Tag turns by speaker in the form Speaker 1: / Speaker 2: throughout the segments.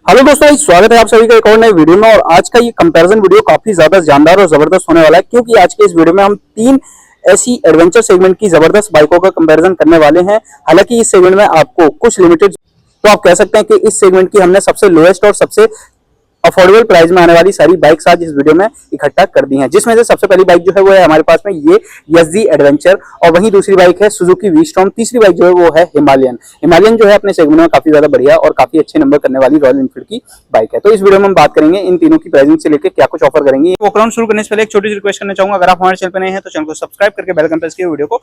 Speaker 1: Hello दोस्तों, स्वागत है आप सभी का एक और नए वीडियो में। और आज का ये कंपैरिजन वीडियो काफी ज्यादा जानदार और जबरदस्त होने वाला है, क्योंकि आज के इस वीडियो में हम तीन ऐसी एडवेंचर सेगमेंट की जबरदस्त बाइकों का कंपैरिजन करने वाले हैं। हालांकि इस सेगमेंट में आपको कुछ लिमिटेड, तो आप कह सकते हैं कि इस सेगमेंट की हमने सबसे लोएस्ट और सबसे अफोर्डेबल प्राइस में आने वाली सारी बाइक्स आज इस वीडियो में इकट्ठा कर दी हैं, जिसमें से सबसे पहली बाइक जो है वो है हमारे पास में ये यज़दी एडवेंचर, और वहीं दूसरी बाइक है सुजुकी वी-स्टॉर्म, तीसरी बाइक जो है वो है हिमालयन। हिमालयन जो है अपने सेगमेंट में काफी ज्यादा बढ़िया और काफी अच्छे नंबर करने वाली रॉयल एनफील्ड की बाइक है। तो इस वीडियो में हम बात करेंगे इन तीनों की प्राइसिंग से लेकर क्या कुछ ऑफर करेंगे। वॉक अराउंड शुरू करने से पहले एक छोटी सी रिक्वेस्ट करना चाहूंगा, अगर आप हमारे चैनल पर नए हैं तो चैनल को सब्सक्राइब करके बेल आइकन प्रेस करके वीडियो को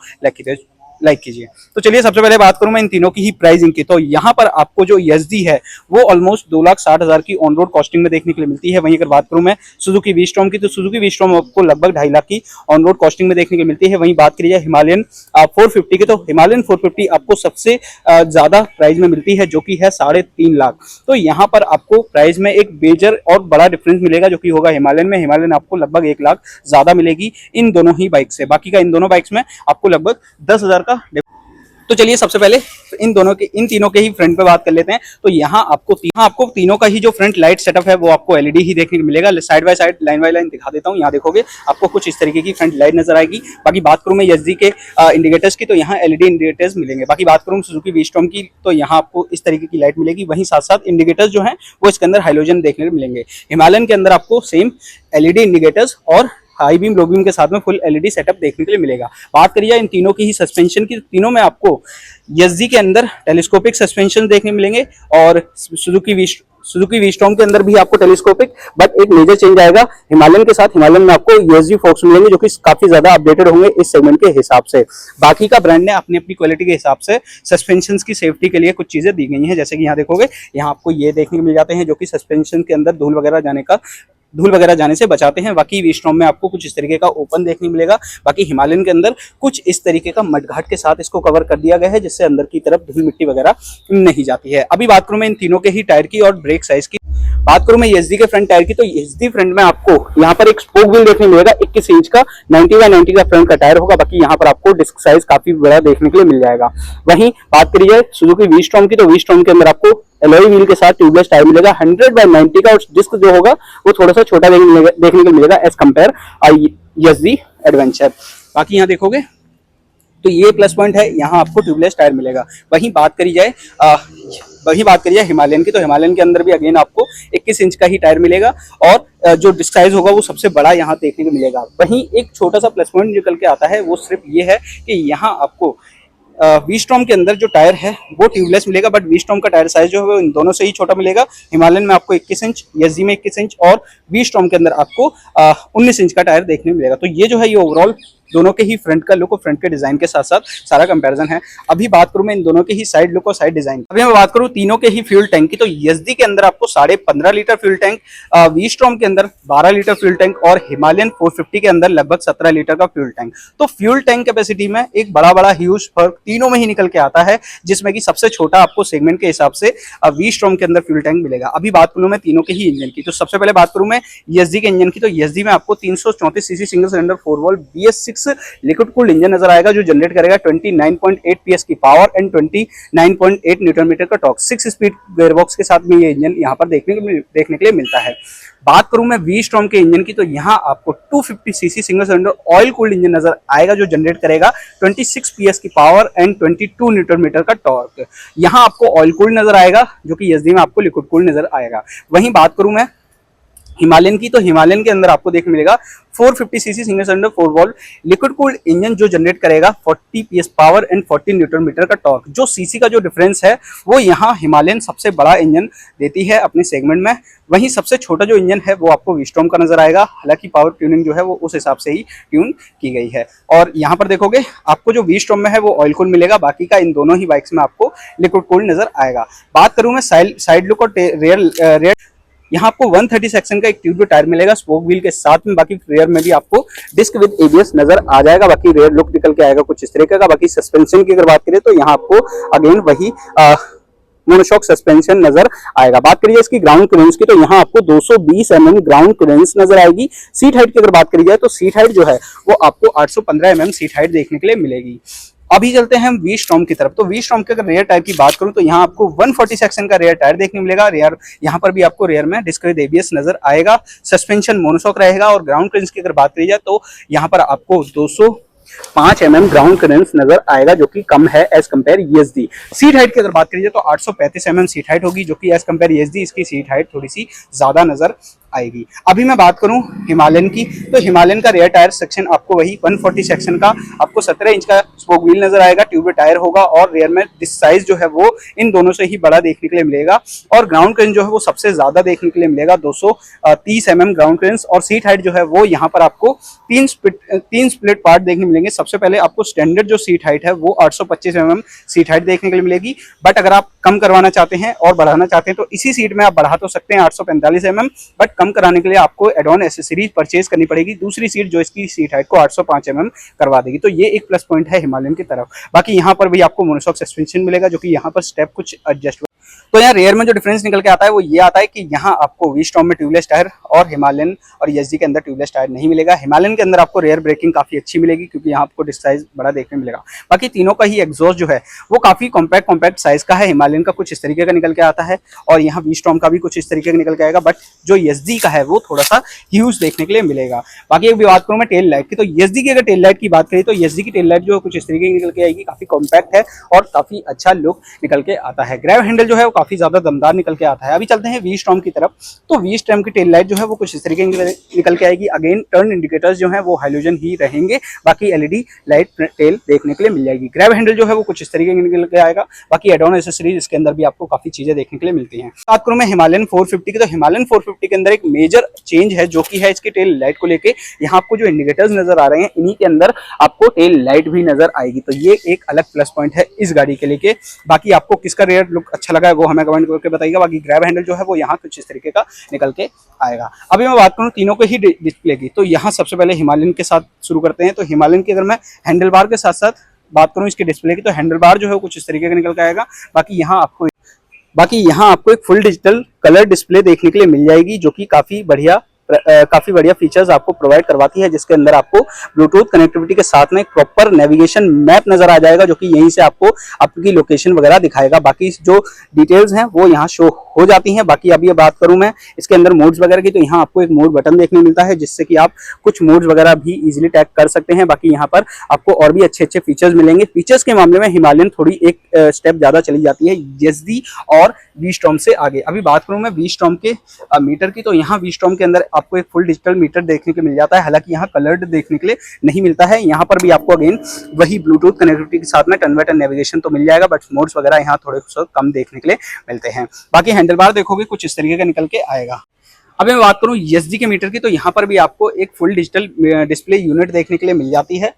Speaker 1: लाइक कीजिए। तो चलिए सबसे पहले बात करूं मैं इन तीनों की ही प्राइसिंग की। तो यहाँ पर आपको जो यज़दी है वो ऑलमोस्ट 2,60,000 की ऑन रोड कॉस्टिंग में देखने के लिए मिलती है। वहीं अगर बात करूं मैं सुजुकी वी-स्टॉर्म की, तो सुजुकी वी-स्टॉर्म आपको लगभग 2.5 लाख की ऑन रोड कॉस्टिंग में देखने के लिए मिलती है। वहीं बात करिए जाए हिमालयन 450 की, तो हिमालयन 450 आपको सबसे ज्यादा प्राइस में मिलती है, जो कि है 3.5 लाख। तो यहाँ पर आपको प्राइस में एक मेजर और बड़ा डिफरेंस मिलेगा, जो कि होगा हिमालयन में। हिमालयन आपको लगभग 1 लाख ज्यादा मिलेगी इन दोनों ही बाइक से। बाकी का इन दोनों बाइक्स में आपको लगभग 10,000 का। तो चलिए सबसे पहले इन तीनों के ही फ्रंट पे बात कर लेते हैं। तो यहाँ आपको तीनों का ही जो फ्रंट लाइट सेटअप है वो आपको एलईडी ही देखने को मिलेगा। Side by side line by line दिखा देता हूँ। यहाँ देखोगे आपको कुछ इस तरीके की फ्रंट लाइट नजर आएगी। बाकी बात करूँ मैं यज़दी के इंडिकेटर्स की, तो यहाँ एलईडी इंडिकेटर्स मिलेंगे। बाकी बात करूँ सुजुकी वी-स्टॉर्म की, तो यहाँ आपको इस तरीके की लाइट मिलेगी। वहीं साथ साथ इंडिकेटर्स जो है वो इसके अंदर हाइलोजन देखने को मिलेंगे। हिमालयन के अंदर आपको सेम एलईडी इंडिकेटर्स और हाई बीम लो बीम के साथ में फुल एलईडी सेटअप देखने के लिए मिलेगा। बात करिए इन तीनों की ही सस्पेंशन की, तीनों में आपको यज़दी के अंदर टेलीस्कोपिक सस्पेंशन देखने मिलेंगे और सुजुकी वी-स्टॉर्म के अंदर भी आपको टेलीस्कोपिक, बट एक मेजर चेंज आएगा हिमालयन के साथ। हिमालयन में आपको यूएसडी फोक्स मिलेंगे, जो कि काफी ज्यादा अपडेटेड होंगे इस सेगमेंट के हिसाब से। बाकी का ब्रांड ने अपनी अपनी क्वालिटी के हिसाब से सस्पेंशन की सेफ्टी के लिए कुछ चीजें दी गई हैं। जैसे कि यहाँ देखोगे, यहाँ आपको ये देखने को मिल जाते हैं, जो कि सस्पेंशन के अंदर धूल वगैरह जाने से बचाते हैं। बाकी वी-स्टॉर्म में आपको कुछ इस तरीके का ओपन देखने मिलेगा। बाकी हिमालयन के अंदर कुछ इस तरीके का मडघाट के साथ इसको कवर कर दिया गया है, जिससे अंदर की तरफ धूल मिट्टी वगैरह नहीं जाती है। अभी बात करूं मैं इन तीनों के ही टायर की और ब्रेक साइज की। बात करूं मैं यज़दी के फ्रंट टायर की, तो यज़दी फ्रंट में आपको यहाँ पर एक स्पोक व्हील देखने मिलेगा 21 इंच का, 90/90 का फ्रंट का टायर होगा। बाकी यहाँ पर आपको डिस्क साइज काफी बड़ा देखने के लिए मिल जाएगा। वहीं बात करी जाए सुजुकी वी-स्टॉर्म की, तो वी-स्टॉर्म के अंदर आपको एलॉय व्हील के साथ ट्यूबलेस टायर मिलेगा 100/90 का, और डिस्क जो होगा वो थोड़ा सा छोटा देखने को मिलेगा एज कंपेयर यज़दी एडवेंचर। बाकी यहाँ देखोगे तो ये प्लस पॉइंट है, यहाँ आपको ट्यूबलेस टायर मिलेगा। वहीं बात करी जाए हिमालयन की, तो हिमालयन के अंदर भी अगेन आपको 21 इंच का ही टायर मिलेगा, और जो डिस्क साइज होगा वो सबसे बड़ा यहाँ देखने को मिलेगा। वहीं एक छोटा सा प्लस पॉइंट निकल के आता है, वो सिर्फ ये है कि यहाँ आपको वी-स्टॉर्म के अंदर जो टायर है वो ट्यूबलेस मिलेगा, बट वी-स्टॉर्म का टायर साइज जो है वो इन दोनों से ही छोटा मिलेगा। हिमालयन में आपको 21 इंच, यज़दी में 21 इंच, और वी-स्टॉर्म के अंदर आपको 19 इंच का टायर देखने को मिलेगा। तो ये जो है ये ओवरऑल दोनों के ही फ्रंट का लुक और फ्रंट के डिजाइन के साथ साथ सारा कंपैरिजन है। अभी बात करूं मैं इन दोनों के ही साइड लुक और साइड डिजाइन। अभी मैं बात करूं तीनों के ही फ्यूल टैंक की, तो यज़दी के अंदर आपको 15.5 लीटर फ्यूल टैंक, वी-स्टॉर्म के अंदर 12 लीटर फ्यूल टैंक, और हिमालयन 450 के अंदर लगभग 17 लीटर का फ्यूल टैंक। तो फ्यूल टैंक कैपेसिटी में एक बड़ा ह्यूज फर्क तीनों में ही निकल के आता है, जिसमें कि सबसे छोटा आपको सेगमेंट के हिसाब से वी-स्टॉर्म के अंदर फ्यूल टैंक मिलेगा। अभी बात करूं मैं तीनों के ही इंजन की, तो सबसे पहले बात करूं मैं यज़दी के इंजन की, तो यज़दी में आपको 334 CC single cylinder 4 valve BS6 liquid cooled engine नजर आएगा, जो जनरेट करेगा 29.8 PS की पावर एंड 29.8 न्यूटन मीटर का टॉर्क। 6 स्पीड गियरबॉक्स के साथ में ये इंजन यहाँ पर देखने के लिए मिलता है। बात करूं मैं वी-स्टॉर्म के इंजन की, तो यहाँ आपको 250 CC single cylinder oil cooled engine नजर आएगा, जो जनरेट करेगा 26 PS की पावर एंड 22 न्यूटन मीटर का टॉर्क। यहाँ आपको ऑयल कूल्ड नजर आएगा, जो कि यज़दी में आपको लिक्विड कूल्ड नजर आएगा। वहीं बात करूं मैं हिमालयन की, तो हिमालयन के अंदर आपको देखने मिलेगा 450 CC single cylinder 4 valve liquid cooled engine, जो जनरेट करेगा 40 PS power and 40 newton metre का टॉर्क। जो सीसी का जो डिफरेंस है वो यहाँ हिमालयन सबसे बड़ा इंजन देती है अपने सेगमेंट में। वहीं सबसे छोटा जो इंजन है वो आपको वी-स्टॉर्म का नजर आएगा। हालांकि पावर ट्यूनिंग जो है वो उस हिसाब से ही ट्यून की गई है। और यहाँ पर देखोगे आपको जो वी-स्टॉर्म में है वो ऑयल कूल्ड मिलेगा, बाकी का इन दोनों ही बाइक्स में आपको लिक्विड कूल्ड नजर आएगा। बात करूं मैं साइड लुक और रेयर, यहाँ आपको 130 सेक्शन का एक ट्यूब टायर मिलेगा स्पोक व्हील के साथ में। बाकी रेयर में भी आपको डिस्क विद ABS नजर आ जाएगा। बाकी रेयर लुक निकल के आएगा कुछ इस तरीके का। बाकी सस्पेंशन की अगर बात करें, तो यहाँ आपको अगेन वही मोनोशॉक सस्पेंशन नजर आएगा। बात करिए इसकी ग्राउंड क्लियरेंस की, तो यहाँ आपको 220 mm ग्राउंड क्लियरेंस नजर आएगी। सीट हाइट की अगर बात करी जाए, तो सीट हाइट जो है वो आपको 815 mm सीट हाइट देखने के लिए मिलेगी। अभी चलते हैं हम वी स्टॉर्म की तरफ। तो वी स्टॉर्म के अगर रेयर टायर की बात करूं तो यहाँ आपको 140 सेक्शन का रेयर टायर देखने मिलेगा। रेयर यहाँ पर भी आपको रेयर में डिस्क विद एबीएस नजर आएगा। सस्पेंशन मोनोशॉक रहेगा। और ग्राउंड क्लियरेंस की अगर बात करी जाए तो यहाँ पर आपको 205 ग्राउंड क्लियरेंस नजर आएगा, जो कि कम है as compare ESD. Seat height की अगर बात करी जाए तो 835 सीट हाइट होगी, जो कि एज कंपेयर ईएसडी इसकी सीट हाइट थोड़ी सी ज्यादा नजर आएगी। अभी मैं बात करूं हिमालयन की, तो हिमालयन का रेयर टायर सेक्शन आपको वही 140 सेक्शन का आपको 17 इंच का स्पोक व्हील नजर आएगा। ट्यूब टायर होगा और रेयर में डिस्क साइज जो है वो इन दोनों से ही बड़ा देखने के लिए मिलेगा। और ग्राउंड क्लियरेंस जो है वो सबसे ज्यादा देखने के लिए मिलेगा, 230 ग्राउंड क्लियरेंस। और सीट हाइट जो है वो यहाँ पर आपको तीन स्प्लिट पार्ट देखने मिलेंगे। सबसे पहले आपको स्टैंडर्ड जो सीट हाइट है वो 825 सीट हाइट देखने के लिए मिलेगी। बट अगर आप कम करवाना चाहते हैं और बढ़ाना चाहते हैं तो इसी सीट में आप बढ़ा तो सकते हैं 845 बट कम कराने के लिए आपको एड ऑन एसेसरीज परचेज करनी पड़ेगी। दूसरी सीट जो इसकी सीट हाइट को 805 करवा देगी। तो ये एक प्लस पॉइंट है हिमालयन की तरफ। बाकी यहाँ पर भी आपको मोनोशॉक सस्पेंशन मिलेगा, जो कि यहाँ पर स्टेप कुछ एडजस्ट। तो यहाँ रेयर में जो डिफरेंस निकल के आता है वो ये आता है कि यहाँ आपको वी स्टॉर्म में ट्यूबलेस टायर और हिमालयन और ईएसडी के अंदर ट्यूबलेस टायर नहीं मिलेगा। हिमालयन के अंदर आपको रेयर ब्रेकिंग काफी अच्छी मिलेगी, क्योंकि यहाँ आपको डिस्क साइज बड़ा देखने मिलेगा। बाकी तीनों का ही एग्जॉस्ट जो है वो काफी कॉम्पैक्ट साइज का है। हिमालयन का कुछ इस तरीके का निकल के आता है और यहाँ वी स्टॉर्म का भी कुछ इस तरीके का निकल के आएगा। बट जो ईएसडी का है वो थोड़ा सा ह्यूज देखने के लिए मिलेगा। बाकी एक बात करूँ मैं टेल लाइट की, तो ईएसडी की अगर टेल लाइट की बात करें तो ईएसडी की टेल लाइट जो कुछ इस तरीके की निकल के आएगी, काफी कॉम्पैक्ट है और काफी अच्छा लुक निकल के आता है। ग्रैब हैंडल जो है वो काफी ज्यादा दमदार निकल के आता है। अभी चलते हैं वी स्टॉर्म की तरफ। तो वी स्टॉर्म की टेल लाइट जो है वो कुछ इस तरीके की निकल के आएगी। अगेन टर्न इंडिकेटर्स जो है वो हाइलोजन ही रहेंगे, बाकी एलईडी लाइट टेल देखने के लिए मिल जाएगी। ग्रैब हैंडल जो है वो कुछ इस तरीके की निकल के आएगा। बाकी एड ऑन एसेसरीज इसके अंदर भी आपको काफी चीजें देखने के लिए मिलती हैं। बात करूं मैं हिमालयन 450 की, तो हिमालयन 450 के अंदर एक मेजर चेंज है, जो कि है इसकी टेल लाइट को लेके। यहाँ आपको जो इंडिकेटर्स नजर आ रहे हैं इन्हीं के अंदर आपको टेल लाइट भी नजर आएगी। तो ये एक अलग प्लस पॉइंट है इस गाड़ी के लेके। बाकी आपको किसका रेयर लुक अच्छा लगा है वो हमें कमेंट करके बताइएगा। बाकी ग्रैब हैंडल जो है वो यहाँ कुछ इस तरीके का निकल के आएगा। अभी मैं बात करूँ तीनों के ही डिस्प्ले की, तो यहाँ सबसे पहले हिमालयन के साथ शुरू करते हैं। तो हिमालयन की अगर मैं हैंडल बार के साथ साथ बात करूँ इसके डिस्प्ले की, तो हैंडल बार जो है कुछ इस तरीके का निकल के आएगा। बाकी यहाँ आपको एक फुल डिजिटल कलर डिस्प्ले देखने के लिए मिल जाएगी, जो कि काफी बढ़िया फीचर्स आपको प्रोवाइड करवाती है, जिसके अंदर आपको ब्लूटूथ कनेक्टिविटी के साथ में प्रॉपर नेविगेशन मैप नजर आ जाएगा, जो कि यहीं से आपको आपकी लोकेशन वगैरह दिखाएगा। बाकी जो डिटेल्स हैं वो यहाँ शो हो जाती हैं। बाकी अभी बात करूं मैं इसके अंदर मोड्स वगैरह की, तो यहाँ आपको एक मोड बटन देखने मिलता है, जिससे कि आप कुछ मोड्स वगैरह भी इजीली टैग कर सकते हैं। बाकी यहाँ पर आपको और भी अच्छे फीचर्स मिलेंगे। फीचर्स के मामले में हिमालयन थोड़ी एक स्टेप ज्यादा चली जाती है ईएसडी और वी स्टॉर्म से आगे। अभी बात करूं मैं वी स्टॉर्म के मीटर की, तो यहाँ वी स्टॉर्म के अंदर आपको एक फुल डिजिटल मीटर देखने को मिल जाता है। हालांकि यहाँ कलर्ड देखने के लिए नहीं मिलता है। यहाँ पर भी आपको अगेन वही ब्लूटूथ कनेक्टिविटी के साथ में टर्न बाय टर्न नेविगेशन तो मिल जाएगा, बट मोड्स वगैरह यहाँ थोड़े कम देखने के लिए मिलते हैं। बाकी हैंडल बार देखोगे कुछ इस तरीके का निकल के आएगा। अब मैं बात करूं ईएसडी के मीटर की, तो यहाँ पर भी आपको एक फुल डिजिटल डिस्प्ले यूनिट देखने के लिए मिल जाती है।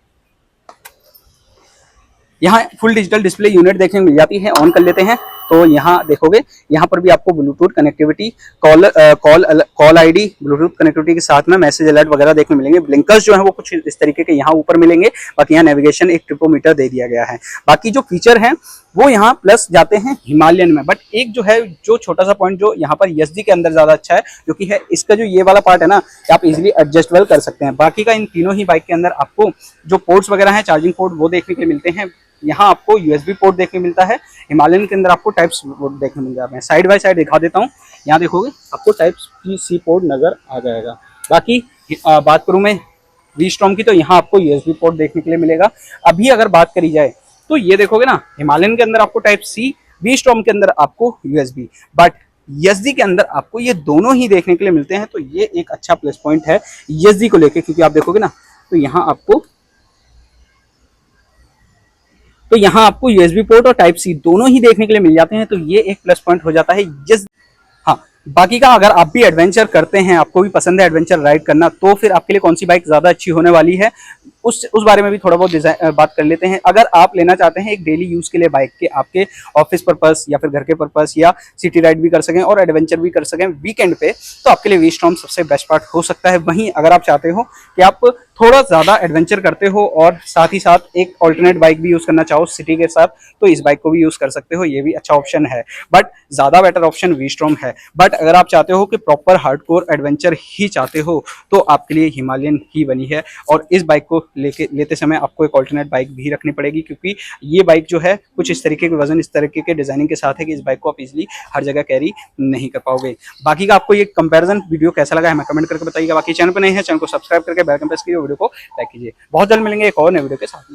Speaker 1: यहाँ फुल डिजिटल डिस्प्ले यूनिट देखने को मिल जाती है। ऑन कर लेते हैं तो यहाँ देखोगे, यहाँ पर भी आपको Bluetooth connectivity, call ID, Bluetooth connectivity के साथ में मैसेज अलर्ट वगैरह देखने मिलेंगे। ब्लिंकर्स जो है वो कुछ इस तरीके के यहाँ ऊपर मिलेंगे। बाकी यहाँ नेविगेशन एक ट्रिपोमीटर दे दिया गया है। बाकी जो फीचर हैं वो यहाँ प्लस जाते हैं हिमालयन में। बट एक जो है जो छोटा सा पॉइंट जो यहाँ पर ईएसडी के अंदर ज्यादा अच्छा है, जो कि है इसका जो ये वाला पार्ट है ना, आप इजीली एडजस्टेबल कर सकते हैं। बाकी का इन तीनों ही बाइक के अंदर आपको जो पोर्ट्स वगैरह हैं, चार्जिंग पोर्ट वो देखने के लिए मिलते हैं। यहाँ आपको यूएसबी पोर्ट देखने मिलता है। हिमालयन के अंदर आपको टाइप सी पोर्ट देखने मिल जाते हैं। साइड बाय साइड दिखा देता हूँ। यहाँ देखोगे आपको टाइप सी पोर्ट नजर आ जाएगा। बाकी बात करूँ मैं वी स्टॉर्म की, तो यहाँ आपको यूएसबी पोर्ट देखने के लिए मिलेगा। अभी अगर बात करी जाए तो ये देखोगे ना, हिमालयन के अंदर आपको टाइप सी, वी स्टॉर्म के अंदर आपको यूएसबी, बट ईएसडी के अंदर आपको ये दोनों ही देखने के लिए मिलते हैं। तो ये एक अच्छा प्लस पॉइंट है ईएसडी को लेके, क्योंकि आप देखोगे ना तो यहाँ आपको यूएसबी पोर्ट और टाइप सी दोनों ही देखने के लिए मिल जाते हैं। तो ये एक प्लस पॉइंट हो जाता है। हाँ, बाकी का अगर आप भी एडवेंचर करते हैं, आपको भी पसंद है एडवेंचर राइड करना, तो फिर आपके लिए कौन सी बाइक ज्यादा अच्छी होने वाली है उस बारे में भी थोड़ा बहुत बात कर लेते हैं। अगर आप लेना चाहते हैं एक डेली यूज के लिए बाइक के, आपके ऑफिस पर्पस या फिर घर के पर्पस, या सिटी राइड भी कर सकें और एडवेंचर भी कर सकें वीकेंड पे, तो आपके लिए वी स्टॉर्म सबसे बेस्ट पार्ट हो सकता है। वहीं अगर आप चाहते हो कि आप थोड़ा ज़्यादा एडवेंचर करते हो और साथ ही साथ एक ऑल्टरनेट बाइक भी यूज़ करना चाहो सिटी के साथ, तो इस बाइक को भी यूज़ कर सकते हो, ये भी अच्छा ऑप्शन है। बट ज़्यादा बेटर ऑप्शन वी स्ट्रॉम है। बट अगर आप चाहते हो कि प्रॉपर हार्डकोर एडवेंचर ही चाहते हो तो आपके लिए हिमालयन ही बनी है। और इस बाइक को लेते समय आपको एक ऑल्टरनेट बाइक भी रखनी पड़ेगी, क्योंकि ये बाइक जो है कुछ इस तरीके के वजन, इस तरीके के डिजाइनिंग के साथ है कि इस बाइक को आप इजीली हर जगह कैरी नहीं कर पाओगे। बाकी का आपको ये कंपैरिजन वीडियो कैसा लगा है हमें कमेंट करके बताइएगा। बाकी चैनल पर नहीं है, चैनल को सब्सक्राइब करके बेल आइकन प्रेस कीजिए, वीडियो को लाइक कीजिए। बहुत जल्द मिलेंगे एक और नए वीडियो के साथ।